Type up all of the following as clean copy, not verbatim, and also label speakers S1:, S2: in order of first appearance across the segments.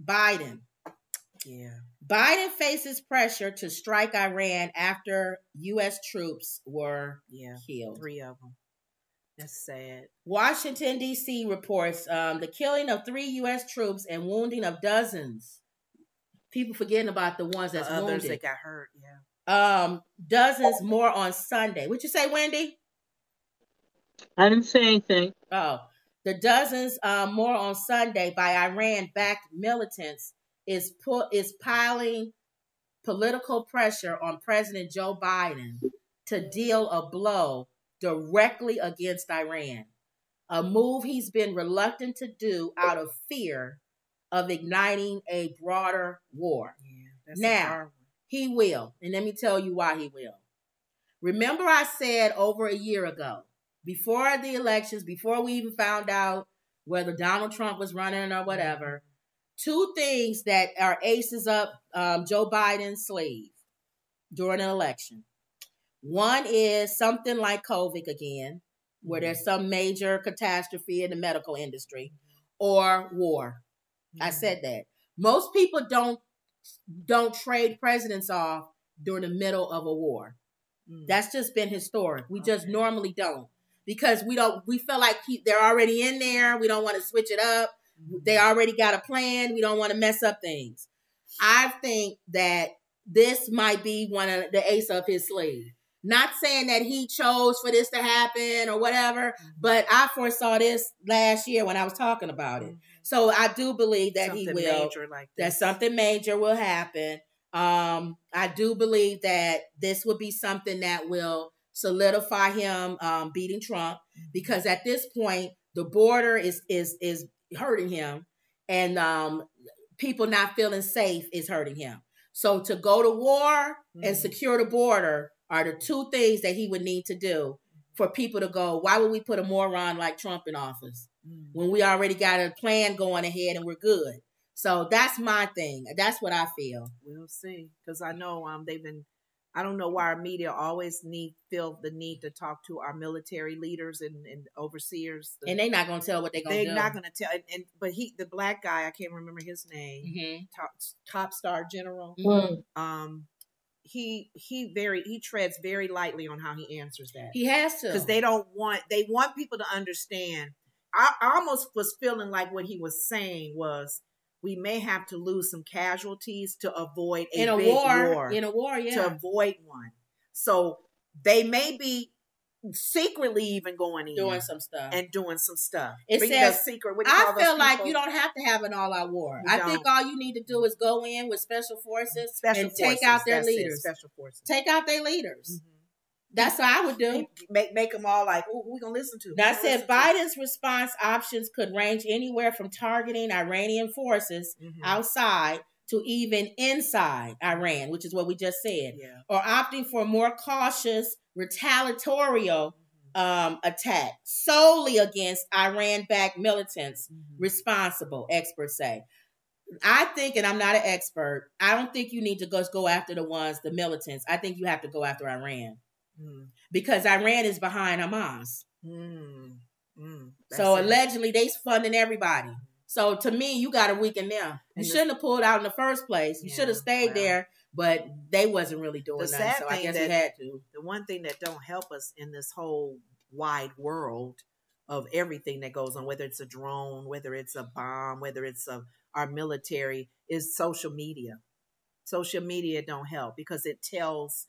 S1: Biden.
S2: Yeah.
S1: Biden faces pressure to strike Iran after U.S. troops were killed.
S2: 3 of them. That's sad.
S1: Washington, D.C. reports the killing of 3 U.S. troops and wounding of dozens. People forgetting about the ones that's
S2: others
S1: wounded.
S2: that got hurt, yeah.
S1: Dozens more on Sunday. What you say, Wendy?
S3: I didn't say anything.
S1: Oh, the dozens more on Sunday by Iran-backed militants is piling political pressure on President Joe Biden to deal a blow directly against Iran, a move he's been reluctant to do out of fear of igniting a broader war.
S2: Yeah,
S1: now, he will, and let me tell you why he will. Remember I said over a year ago, before the elections, before we even found out whether Donald Trump was running or whatever, 2 things that are aces up Joe Biden's sleeve during an election. One is something like COVID again, where there's some major catastrophe in the medical industry, or war. I said that. Most people don't trade presidents off during the middle of a war. That's just been historic. We just normally don't, because we feel like they're already in there. We don't want to switch it up. They already got a plan. We don't want to mess up things. I think that this might be one of the ace up his sleeve. Not saying that he chose for this to happen or whatever, but I foresaw this last year when I was talking about it. So I do believe that
S2: something
S1: he will.
S2: Major like
S1: that something major will happen. I do believe that this will be something that will solidify him beating Trump, because at this point the border is hurting him, and people not feeling safe is hurting him. So to go to war and secure the border are the 2 things that he would need to do for people to go, why would we put a moron like Trump in office when we already got a plan going ahead and we're good? So that's my thing. That's what I feel.
S2: We'll see. Because I know I don't know why our media always feel the need to talk to our military leaders and overseers.
S1: And they're not going to tell what they're going to do.
S2: They're not going to tell. But the black guy, I can't remember his name, top star general. He treads very lightly on how he answers that.
S1: He has to,
S2: because they want people to understand. I almost was feeling like what he was saying was, we may have to lose some casualties to avoid a big war.
S1: In a war, yeah.
S2: To avoid one. So they may be secretly even going in.
S1: Doing some stuff.
S2: It says,
S1: I feel like you don't have to have an all-out war. I think all you need to do is go in with special forces and take out their leaders.
S2: Special forces.
S1: Take out their leaders. That's what I would do.
S2: Make them all like, who we going to listen to?
S1: Now, it says Biden's response options could range anywhere from targeting Iranian forces outside to even inside Iran, which is what we just said, or opting for more cautious, retaliatory attack solely against Iran-backed militants responsible, experts say. I think, and I'm not an expert, I don't think you need to go after the militants. I think you have to go after Iran. Because Iran is behind Hamas. So allegedly they's funding everybody. So to me, you got to weaken them. You shouldn't have pulled out in the first place. You should have stayed there, but they wasn't really doing that. So I guess we had to.
S2: The one thing that don't help us in this whole wide world of everything that goes on, whether it's a drone, whether it's a bomb, whether it's our military, is social media. Social media don't help because it tells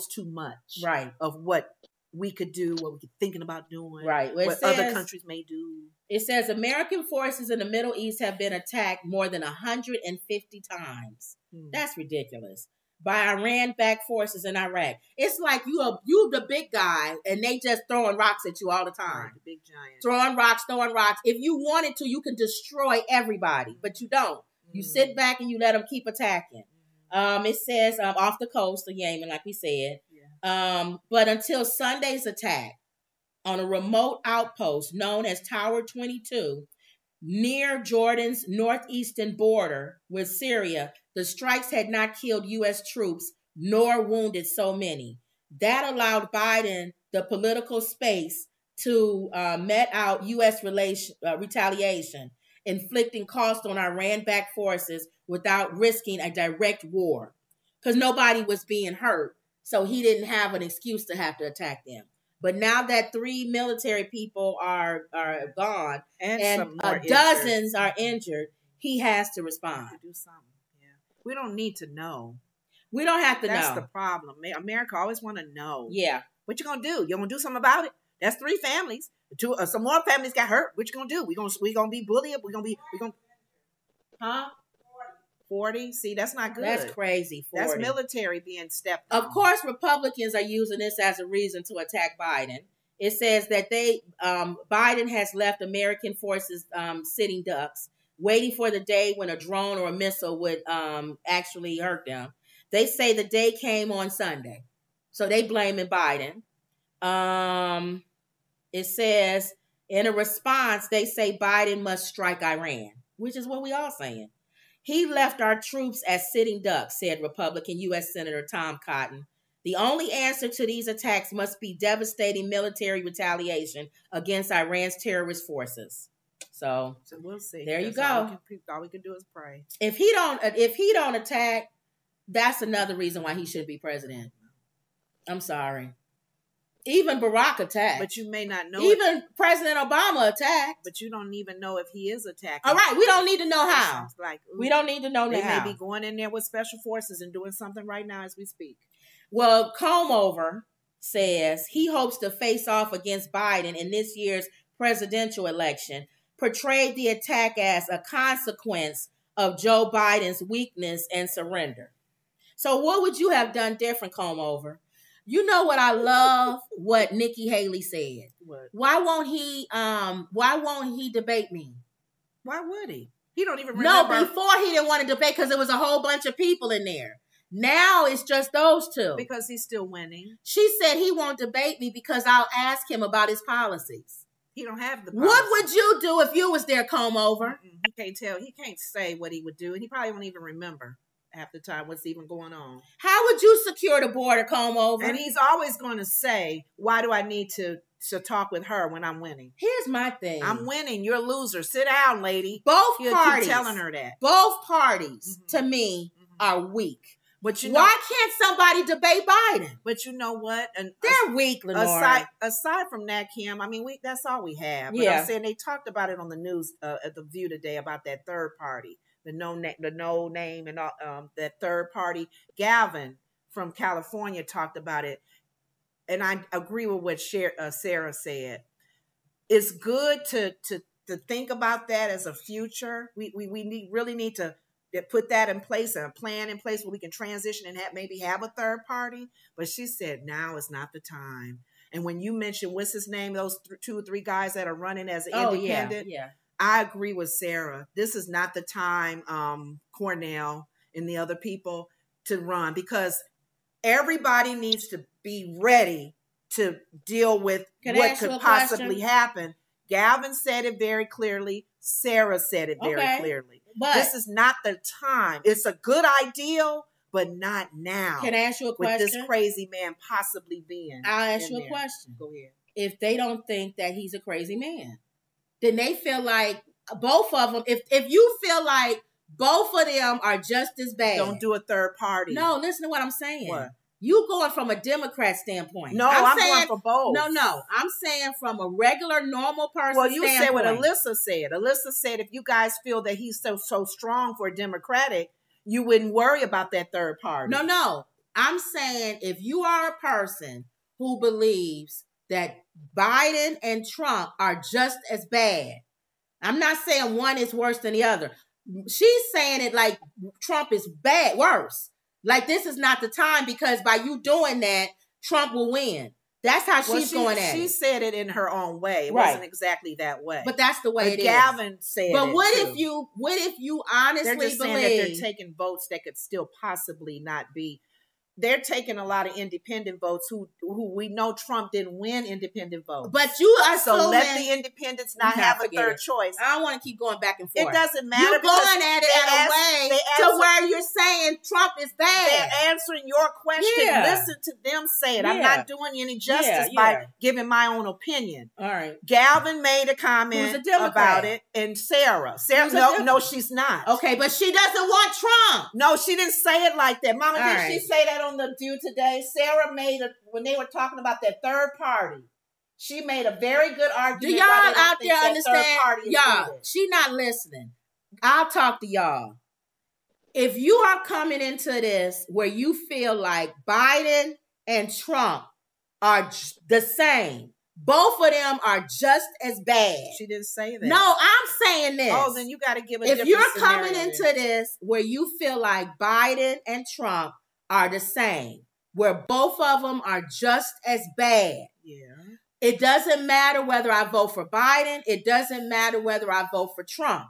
S2: too much of what we could do, what we're thinking about doing, what other countries may do.
S1: It says American forces in the Middle East have been attacked more than 150 times. That's ridiculous. By Iran-backed forces in Iraq. It's like you the big guy, and they just throwing rocks at you all the time.
S2: The big giant.
S1: Throwing rocks. If you wanted to, you could destroy everybody, but you don't. You sit back and you let them keep attacking. It says off the coast of Yemen, like we said. But until Sunday's attack on a remote outpost known as Tower 22 near Jordan's northeastern border with Syria, the strikes had not killed U.S. troops nor wounded so many. That allowed Biden the political space to met out U.S. retaliation. inflicting cost on Iran-backed forces without risking a direct war. Because nobody was being hurt, so he didn't have an excuse to have to attack them. But now that 3 military people are gone and dozens are injured, he has to respond.
S2: To do something. Yeah. We don't need to know.
S1: We don't have to know.
S2: That's the problem. America always want to know.
S1: Yeah.
S2: What you gonna do? You gonna do something about it? That's 3 families. Some more families got hurt. What you gonna do? We gonna be bullied. We gonna.
S1: Huh?
S2: 40? See, that's not good.
S1: That's crazy. 40.
S2: That's military being stepped on.
S1: Of course, Republicans are using this as a reason to attack Biden. It says that Biden has left American forces sitting ducks, waiting for the day when a drone or a missile would actually hurt them. They say the day came on Sunday. So they blaming Biden. It says, in a response, they say Biden must strike Iran, which is what we all saying. He left our troops as sitting ducks, said Republican U.S. Senator Tom Cotton. The only answer to these attacks must be devastating military retaliation against Iran's terrorist forces. So
S2: we'll see.
S1: There you go.
S2: All we can do is pray.
S1: If he don't attack, that's another reason why he should be president. I'm sorry. Even Barack attacked.
S2: But you may not know.
S1: Even President Obama attacked.
S2: But you don't even know if he is attacking.
S1: All right, we don't need to know how.
S2: We
S1: don't need to know
S2: how. They
S1: may
S2: be going in there with special forces and doing something right now as we speak.
S1: Well, Comeover says he hopes to face off against Biden in this year's presidential election, portrayed the attack as a consequence of Joe Biden's weakness and surrender. So what would you have done different, Comeover? You know what I love? What Nikki Haley said.
S2: What?
S1: Why won't he debate me?
S2: Why would he? He don't even remember.
S1: No, before he didn't want to debate because there was a whole bunch of people in there. Now it's just those two.
S2: Because he's still winning.
S1: She said he won't debate me because I'll ask him about his policies.
S2: He don't have the policies.
S1: What would you do if you was there, Comeover?
S2: He can't tell. He can't say what he would do. And he probably won't even remember half the time what's even going on.
S1: How would you secure the border, Comeover?
S2: And he's always going to say, why do I need to talk with her when I'm winning?
S1: Here's my thing.
S2: I'm winning. You're a loser. Sit down, lady.
S1: Both
S2: He'll
S1: parties.
S2: keep telling her that.
S1: Both parties, to me, are weak.
S2: But
S1: why can't somebody debate Biden?
S2: But you know what? And
S1: they're weak, Lenore.
S2: Aside from that, Kim, I mean, that's all we have. But I'm saying they talked about it on the news at the View today about that third party, the no name, and that third party. Gavin from California talked about it, and I agree with what Sarah said. It's good to think about that as a future. We really need to put that in place and a plan in place where we can transition and maybe have a third party. But she said now is not the time. And when you mentioned, what's his name, those 2 or 3 guys that are running as an independent, I agree with Sarah. This is not the time, Cornell and the other people, to run, because everybody needs to be ready to deal with what could possibly happen. Gavin said it very clearly. Sarah said it very clearly. But this is not the time. It's a good ideal, but not now.
S1: Can I ask you a question?
S2: With this crazy man possibly being.
S1: I'll ask you a question.
S2: Go ahead.
S1: If they don't think that he's a crazy man, then they feel like both of them, if you feel like both of them are just as bad.
S2: Don't do a third party.
S1: No, listen to what I'm saying.
S2: What?
S1: You going from a Democrat standpoint.
S2: No, I'm going for both.
S1: No. I'm saying from a regular, normal person
S2: standpoint. Well, you said what
S1: Alyssa
S2: said. Alyssa said if you guys feel that he's so strong for Democratic, you wouldn't worry about that third party.
S1: No. I'm saying if you are a person who believes that Biden and Trump are just as bad, I'm not saying one is worse than the other. She's saying it like Trump is bad, worse. Like, this is not the time because by you doing that, Trump will win. That's how she's going at it.
S2: She said it in her own way. It wasn't exactly that way.
S1: But that's the way it is.
S2: Gavin said
S1: but
S2: it
S1: what
S2: too.
S1: if you honestly
S2: they're just
S1: believe
S2: saying that they're taking votes that could still possibly not be. They're taking a lot of independent votes who we know Trump didn't win independent votes.
S1: But you are
S2: so let the independents not have a third choice.
S1: I don't want to keep going back and forth.
S2: It doesn't matter.
S1: You're going at it in a way to where you're saying Trump is bad.
S2: They're answering your question.
S1: Yeah.
S2: Listen to them say it. I'm
S1: Yeah.
S2: not doing you any justice
S1: Yeah.
S2: by giving my own opinion.
S1: All right.
S2: Galvin made a comment
S1: Who's a Democrat?
S2: about it, and Sarah, no, she's not.
S1: Okay, but she doesn't want Trump.
S2: No, she didn't say it like that. Mama,
S1: All
S2: did
S1: right.
S2: she say that on the View today? Sarah made it when they were talking about that third party. She made a very good argument.
S1: Do y'all out there understand? Y'all, she not listening. I'll talk to y'all. If you are coming into this where you feel like Biden and Trump are the same, both of them are just as bad.
S2: She didn't say that.
S1: No, I'm saying this.
S2: Oh, then you got to give a
S1: If you're coming into this where you feel like Biden and Trump are the same, where both of them are just as bad.
S2: Yeah.
S1: It doesn't matter whether I vote for Biden. It doesn't matter whether I vote for Trump.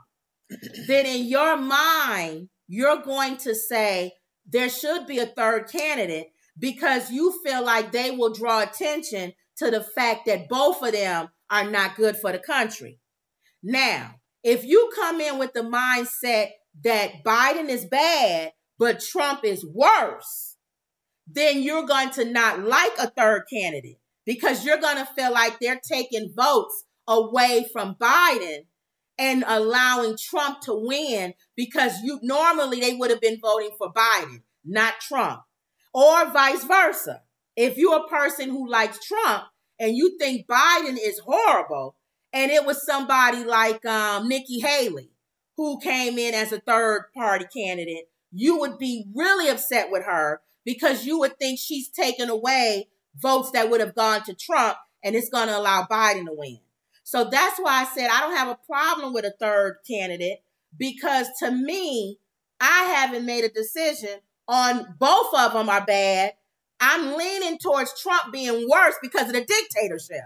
S1: Then in your mind, you're going to say there should be a third candidate because you feel like they will draw attention to the fact that both of them are not good for the country. Now, if you come in with the mindset that Biden is bad, but Trump is worse, then you're going to not like a third candidate because you're going to feel like they're taking votes away from Biden and allowing Trump to win because normally they would have been voting for Biden, not Trump, or vice versa. If you're a person who likes Trump and you think Biden is horrible, and it was somebody like Nikki Haley who came in as a third party candidate, you would be really upset with her because you would think she's taken away votes that would have gone to Trump and it's going to allow Biden to win. So that's why I said I don't have a problem with a third candidate because to me, I haven't made a decision on both of them are bad. I'm leaning towards Trump being worse because of the dictatorship.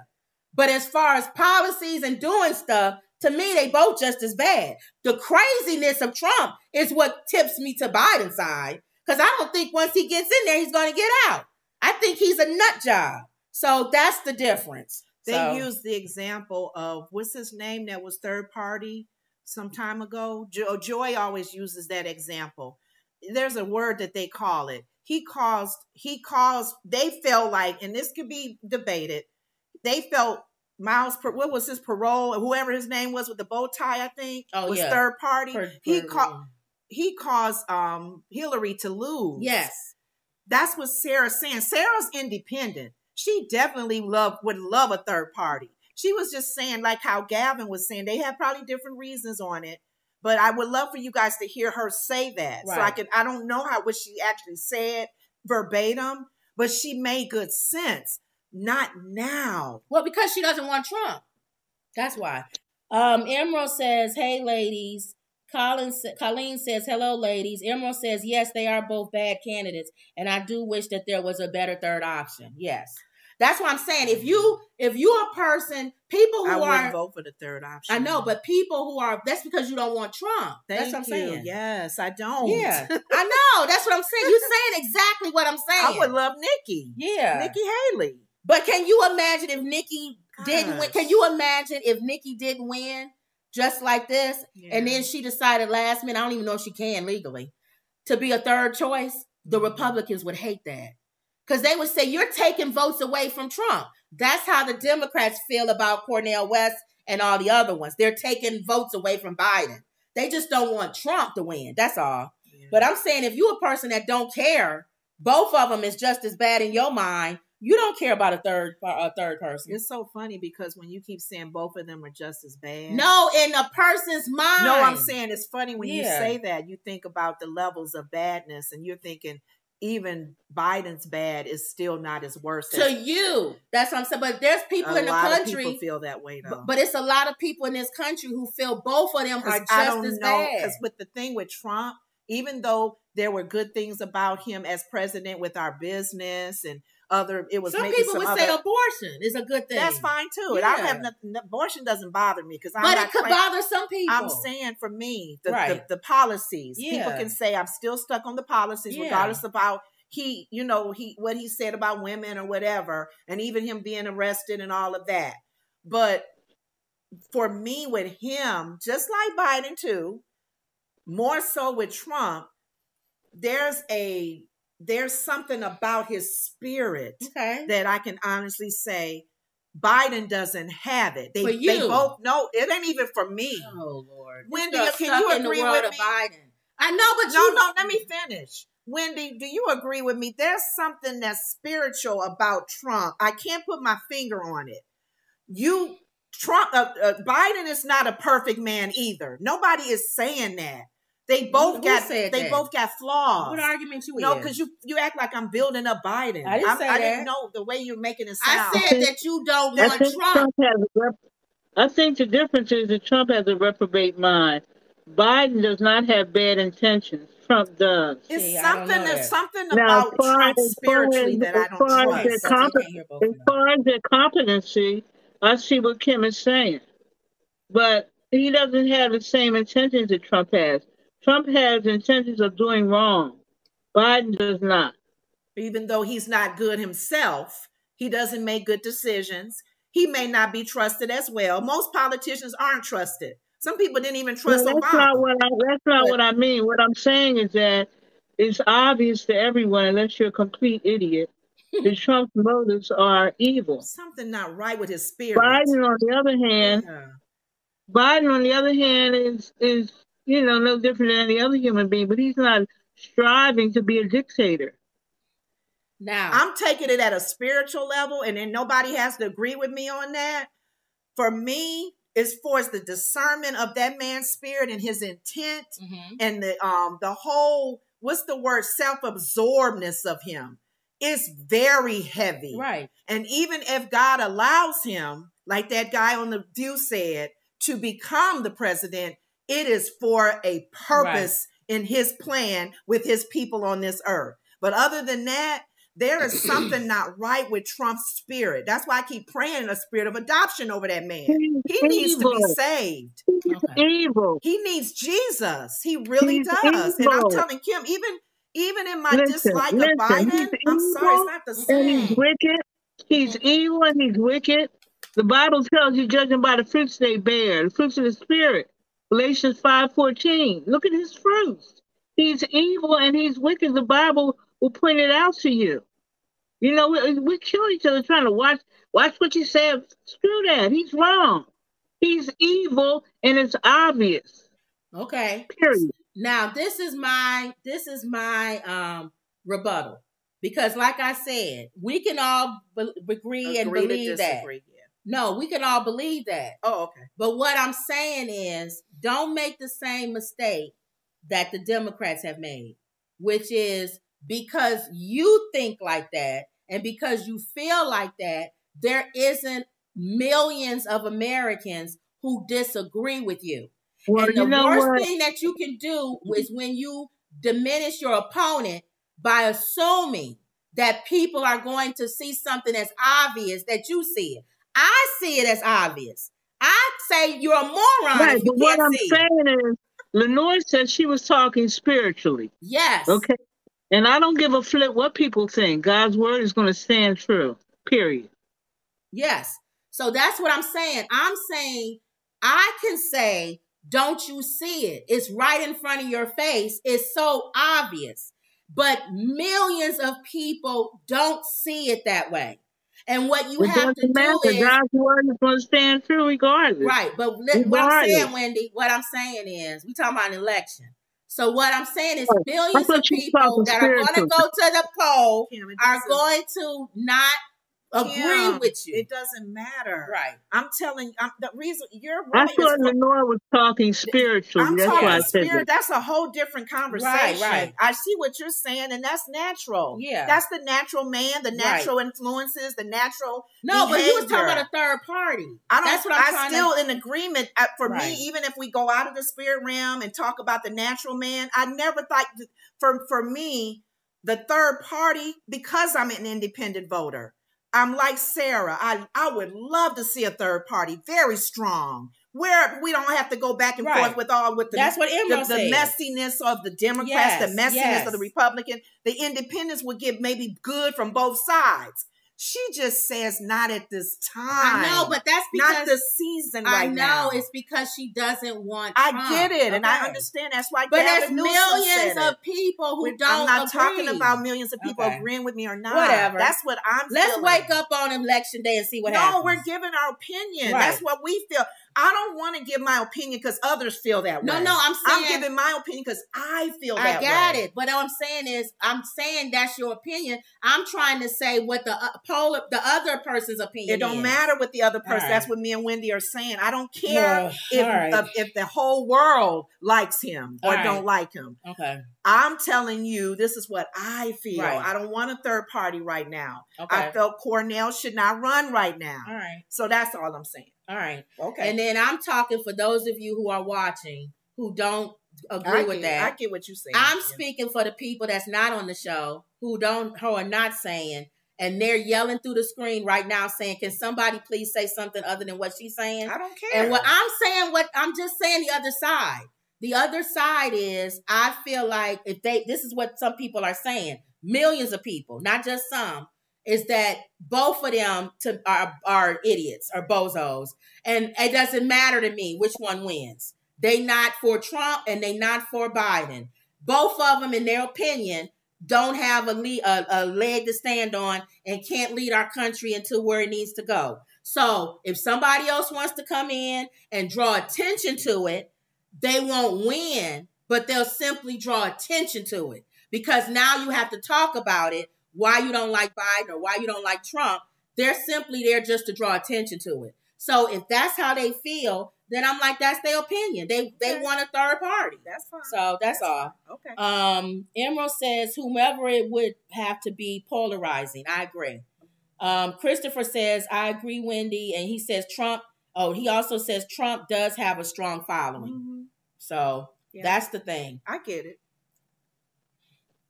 S1: But as far as policies and doing stuff, to me, they both just as bad. The craziness of Trump is what tips me to Biden's side because I don't think once he gets in there, he's going to get out. I think he's a nut job. So that's the difference.
S2: They used the example of, what's his name that was third party some time ago? Joy always uses that example. There's a word that they call it. They felt like, and this could be debated, they felt Miles, what was his parole, or whoever his name was with the bow tie, I think, was third party. He caused Hillary to lose.
S1: Yes.
S2: That's what Sarah's saying. Sarah's independent. She definitely would love a third party. She was just saying, like how Gavin was saying, they have probably different reasons on it. But I would love for you guys to hear her say that. Right. So I don't know what she actually said verbatim, but she made good sense. Not now.
S1: Well, because she doesn't want Trump. That's why. Emerald says, hey, ladies. Colleen says, hello, ladies. Emerald says, yes, they are both bad candidates. And I do wish that there was a better third option. Yes. That's what I'm saying. If you're a person, people who
S2: I wouldn't vote for the third option.
S1: I know, but people who are, that's because you don't want Trump. That's what I'm saying.
S2: Yes, I don't.
S1: Yeah. I know. That's what I'm saying. You're saying exactly what I'm saying.
S2: I would love Nikki.
S1: Yeah.
S2: Nikki Haley.
S1: But can you imagine if Nikki didn't win? Can you imagine if Nikki didn't win just like this? Yeah. And then she decided last minute, I don't even know if she can legally, to be a third choice? The Republicans would hate that. Because they would say, you're taking votes away from Trump. That's how the Democrats feel about Cornel West and all the other ones. They're taking votes away from Biden. They just don't want Trump to win. That's all. Yeah. But I'm saying if you're a person that don't care, both of them is just as bad in your mind. You don't care about a third person.
S2: It's so funny because when you keep saying both of them are just as bad.
S1: No, in a person's mind.
S2: No, I'm saying it's funny when you say that. You think about the levels of badness and you're thinking even Biden's bad is still not as worse.
S1: To you. That's what I'm saying. But there's people in the country. A lot of people
S2: feel that way though.
S1: But it's a lot of people in this country who feel both of them are just as bad.
S2: Because with the thing with Trump, even though there were good things about him as president with our business and
S1: some people would say abortion is a good thing.
S2: That's fine too. Yeah. And I have nothing. Abortion doesn't bother me because
S1: but it could bother some people.
S2: I'm saying for me, the policies. Yeah. People can say I'm still stuck on the policies, regardless of how what he said about women or whatever, and even him being arrested and all of that. But for me, with him, just like Biden too, more so with Trump, there's something about his spirit
S1: Okay.
S2: that I can honestly say Biden doesn't have it.
S1: For you.
S2: They both know it ain't even for me.
S1: Oh Lord.
S2: Wendy,
S1: This girl
S2: can
S1: stuck
S2: you
S1: in the
S2: agree
S1: world
S2: with
S1: of
S2: me?
S1: Biden. I know, but
S2: No, let me finish. Wendy, do you agree with me? There's something that's spiritual about Trump. I can't put my finger on it. Biden is not a perfect man either. Nobody is saying that. They both got flaws.
S1: What argument you
S2: No,
S1: in?
S2: because you act like I'm building up Biden.
S1: I didn't say
S2: I
S1: that.
S2: didn't know the way you're making it sound.
S1: I said that you don't want Trump.
S3: I think the difference is that Trump has a reprobate mind. Biden does not have bad intentions. Trump does.
S2: It's something. There's something
S3: Now,
S2: about Trump spiritually that I don't trust.
S3: As far as their competency, I see what Kim is saying. But he doesn't have the same intentions that Trump has. Trump has intentions of doing wrong. Biden does not.
S2: Even though he's not good himself, he doesn't make good decisions. He may not be trusted as well. Most politicians aren't trusted. Some people didn't even trust Obama.
S3: That's not what I mean. What I'm saying is that it's obvious to everyone, unless you're a complete idiot, that Trump's motives are evil.
S2: Something not right with his spirit.
S3: Biden, on the other hand, is no different than any other human being, but he's not striving to be a dictator.
S2: Now, I'm taking it at a spiritual level, and then nobody has to agree with me on that. For me, as far as the discernment of that man's spirit and his intent, and the whole, what's the word, self-absorbedness of him, is very heavy.
S1: Right.
S2: And even if God allows him, like that guy on The View said, to become the president, it is for a purpose in his plan with his people on this earth. But other than that, there is something not right with Trump's spirit. That's why I keep praying a spirit of adoption over that man. He needs to be saved.
S3: He's evil.
S2: He needs Jesus. He really does. And I'm telling Kim, even in my dislike of Biden, I'm sorry, it's not the same.
S3: And he's wicked. He's evil and he's wicked. The Bible tells you, judging by the fruits they bear, the fruits of the Spirit. Galatians 5:14. Look at his fruits. He's evil and he's wicked. The Bible will point it out to you. We kill each other trying to watch what you say. Screw that. He's wrong. He's evil and it's obvious.
S1: Okay.
S3: Period.
S1: Now this is my rebuttal, because like I said, we can all agree and believe that.
S2: Yeah.
S1: No, we can all believe that.
S2: Oh, okay.
S1: But what I'm saying is, don't make the same mistake that the Democrats have made, which is, because you think like that and because you feel like that, there isn't millions of Americans who disagree with you.
S3: Well,
S1: and the worst thing that you can do is when you diminish your opponent by assuming that people are going to see something as obvious that you see it. I see it as obvious. I say you're a moron if you can't see it.
S3: What I'm saying is, Lenore said she was talking spiritually.
S1: Yes.
S3: Okay. And I don't give a flip what people think. God's word is going to stand true. Period.
S1: Yes. So that's what I'm saying. I'm saying I can say, don't you see it? It's right in front of your face. It's so obvious. But millions of people don't see it that way. And what you have to do is,
S3: God's word is going to stand true regardless.
S1: Right. But what I'm saying, Wendy, what I'm saying is, we talking about an election. So what I'm saying is, millions of people that are going to go to the poll are going to not agree with you.
S2: It doesn't matter.
S1: Right.
S2: I'm telling you, the reason you're right.
S3: I thought Lenore was talking spiritually.
S2: I'm
S3: that's
S2: talking
S3: why I said
S2: spirit. That's a whole different conversation.
S1: Right.
S2: I see what you're saying, and that's natural.
S1: Yeah.
S2: That's the natural man, the natural influences, the natural
S1: No,
S2: behavior.
S1: but you was talking about a third party. That's what I'm
S2: still in agreement. For me, even if we go out of the spirit realm and talk about the natural man, I never thought, for me, the third party, because I'm an independent voter, I'm like Sarah. I would love to see a third party, very strong, where we don't have to go back and forth with
S1: that's what Emerald
S2: the messiness of the Democrats, the messiness of the Republican. The independents would get maybe good from both sides. She just says not at this time.
S1: I know, but that's because
S2: not the season right now.
S1: I know it's because she doesn't want
S2: I
S1: Trump.
S2: get it, and I
S1: Okay.
S2: understand. That's why.
S1: But
S2: Gavin
S1: there's
S2: Newsom
S1: millions
S2: said
S1: of people who don't.
S2: I'm not
S1: agree.
S2: talking about millions of people
S1: Okay.
S2: agreeing with me or not.
S1: Whatever.
S2: That's what I'm.
S1: Let's
S2: feeling.
S1: wake up on election day and see what happens.
S2: No, we're giving our opinion.
S1: Right.
S2: That's what we feel. I don't want to give my opinion because others feel that way.
S1: No, I'm saying
S2: I'm giving my opinion because I feel that way.
S1: I got it. But what I'm saying is, I'm saying that's your opinion. I'm trying to say what the other person's opinion
S2: It don't
S1: is.
S2: matter what the other person.
S1: Right.
S2: That's what me and Wendy are saying. I don't care
S1: Right.
S2: if the whole world likes him or
S1: Right.
S2: don't like him.
S1: Okay.
S2: I'm telling you, this is what I feel.
S1: Right.
S2: I don't want a third party right now.
S1: Okay.
S2: I felt Cornell should not run right now.
S1: All right.
S2: So that's all I'm saying.
S1: All right.
S2: Okay.
S1: And then I'm talking for those of you who are watching who don't agree with that.
S2: I get what you're saying.
S1: I'm speaking for the people that's not on the show who are not saying, and they're yelling through the screen right now saying, "Can somebody please say something other than what she's saying?"
S2: I don't care.
S1: And what I'm just saying the other side. The other side is, I feel like this is what some people are saying, millions of people, not just some, is that both of them are idiots or bozos. And it doesn't matter to me which one wins. They not for Trump and they not for Biden. Both of them, in their opinion, don't have a leg to stand on and can't lead our country into where it needs to go. So if somebody else wants to come in and draw attention to it, they won't win, but they'll simply draw attention to it. Because now you have to talk about it, why you don't like Biden or why you don't like Trump. They're simply there just to draw attention to it. So if that's how they feel, then I'm like, that's their opinion. They want a third party.
S2: That's fine.
S1: So that's all.
S2: Okay.
S1: Emerald says, whomever it would have to be polarizing. I agree. Christopher says, I agree, Wendy. And he says Trump. Oh, he also says Trump does have a strong following.
S2: Mm-hmm.
S1: So that's the thing.
S2: I get it.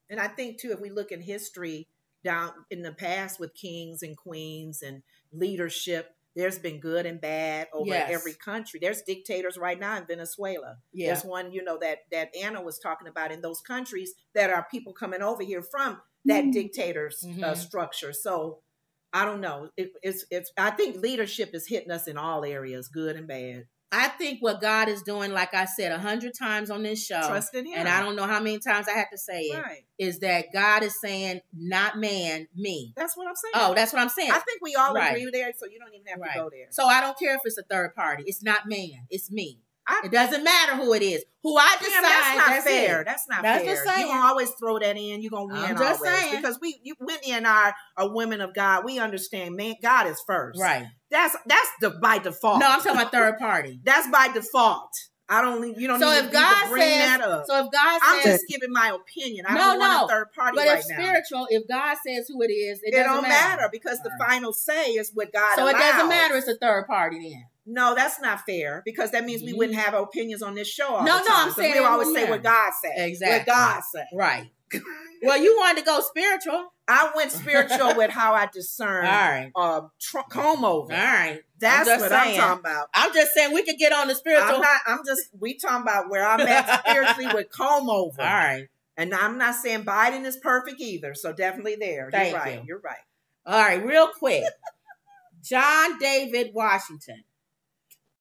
S2: And I think, too, if we look in history down in the past with kings and queens and leadership, there's been good and bad over every country. There's dictators right now in Venezuela. Yeah. There's one, that Anna was talking about in those countries that are people coming over here from that dictator's structure. So I don't know. I think leadership is hitting us in all areas, good and bad.
S1: I think what God is doing, like I said 100 times on this show,
S2: trust in Him.
S1: And I don't know how many times I have to say it, is that God is saying, not man, me.
S2: That's what I'm saying.
S1: Oh, that's what I'm saying.
S2: I think we all agree there, so you don't even have to go there.
S1: So I don't care if it's a third party. It's not man. It's me. It doesn't matter who it is. Who I decide.
S2: That's not fair. That's not fair.
S1: Just saying.
S2: You're going to always throw that in. You're going to win
S1: I'm just
S2: always.
S1: saying.
S2: Because Whitney and I are women of God. We understand, man, God is first.
S1: Right.
S2: That's by default.
S1: No, I'm talking about third party.
S2: That's by default. You don't need to bring that up.
S1: So if God says,
S2: I'm just giving my opinion. I don't want a third party right now. But
S1: if spiritual, if God says who it is, it
S2: don't
S1: doesn't matter
S2: because the final say is what God
S1: allows.
S2: So
S1: it doesn't matter. It's a third party then.
S2: No, that's not fair because that means we wouldn't have opinions on this show all the time.
S1: No, I'm saying
S2: we always say what God said.
S1: Exactly.
S2: What God said.
S1: Right. Well, you wanted to go spiritual.
S2: I went spiritual with how I discern comb over.
S1: All right.
S2: That's what I'm talking about.
S1: I'm just saying we could get on the spiritual.
S2: We talking about where I'm at spiritually with comb over.
S1: All right.
S2: And I'm not saying Biden is perfect either. So definitely there.
S1: Thank you.
S2: You're right.
S1: All right. Real quick. John David Washington.